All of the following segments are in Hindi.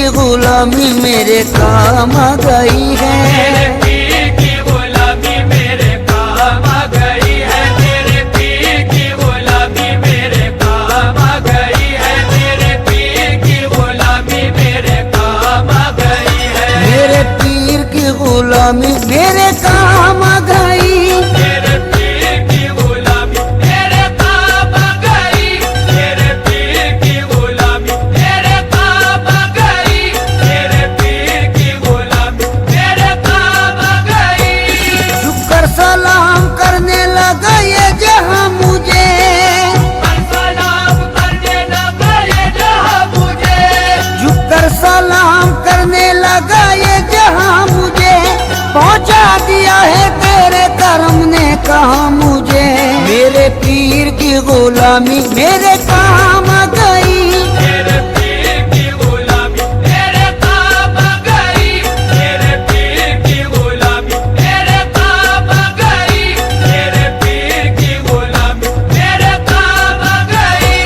की गुलामी मेरे काम आ गई है। मेरे पीर की गुलामी मेरे काम आ गई है। मेरे पीर की गुलामी मेरे काम आ गई है। मेरे पीर की गुलामी मेरे काम आ गई है। मेरे पीर की गुलामी मेरे काम आ गई। मेरे पीर की गुलामी मेरे काम आ गई। मेरे पीर की गुलामी मेरे काम आ गई। मेरे पीर की गुलामी मेरे काम आ गई। झुककर सलाम करने लगा ये जहां मुझे, सलाम करने लगा ये जहां मुझे। झुककर सलाम करने लगा ये जहां मुझे। पहुंचा दिया है तेरे करम ने कहा मुझे। मेरे पीर की गुलामी मेरे काम आ गई। मेरे पीर की गुलामी मेरे काम आ गई। मेरे पीर की गुलामी मेरे काम आ गई। मेरे पीर की गुलामी मेरे काम आ गई।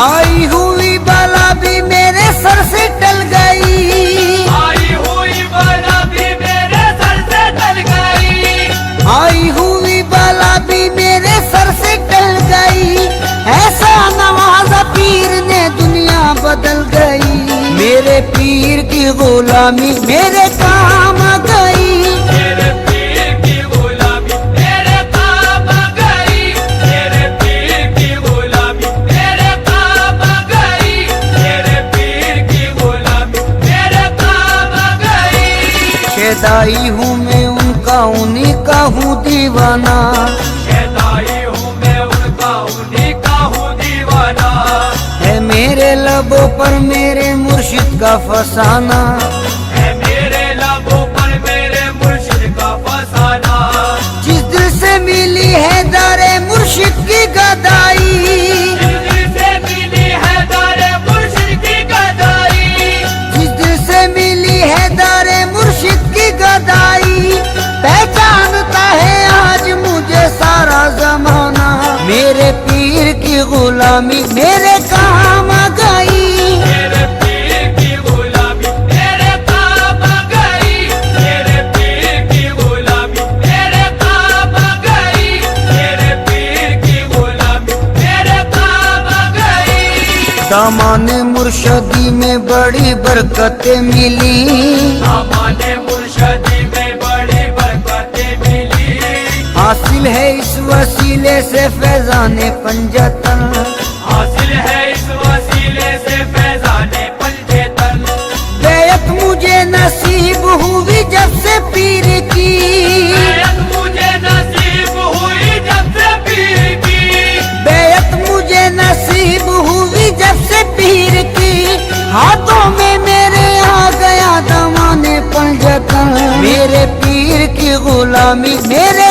आई हुई बला भी मेरे सर से टल गई। आई हुई बला भी मेरे सर से टल गई। आई हुई बला भी मेरे सर से टल गई। ऐसा नवाजा पीर ने दुनिया बदल गई। मेरे पीर की गुलामी मेरे काम आ गई। मेरे पीर की गुलामी मेरे काम आ गई। मेरे पीर की गुलामी मेरे काम आ गई। मेरे पीर की गुलामी मेरे काम आ गई। शेदाई हूँ मैं उनका, उन्हीं का हूँ दीवाना। शैताई हूँ मैं उनका, उन्हीं का हूँ दीवाना। है मेरे लबों पर मेरे मुर्शिद का फसाना। है मेरे लबों पर मेरे मुर्शिद का फसाना। जिस दिल से मिली है दारे मुर्शिद की गदाई। जिस दिल से मिली है दारे मुर्शिद की गदाई। जिस दिल से मिली है दारे मुर्शिद की गदाई। पहचानता है आज मुझे सारा जमाना। मेरे पीर की गुलामी मेरे काम आ गई। मेरे पीर की गुलामी मेरे काम आ गई। मेरे पीर की गुलामी मेरे काम आ गई। मेरे पीर की गुलामी मेरे काम आ गई। दामाने मुर्शदी में बड़ी बरकतें मिली। हमारे मुर्शदी में बड़ी बरकतें मिली। हासिल है इस वसीले से फैजाने पंजतन। हासिल है इस वसीले से फैजाने पंजेतन। बैत मुझे नसीब हुई जब से पीर की। बैत मुझे नसीब हुई जब से पीर की। बैत मुझे नसीब हुई जब से पीर की। हाथों में मेरे आ गया दमाने पंजतन। मेरे पीर की गुलामी मेरे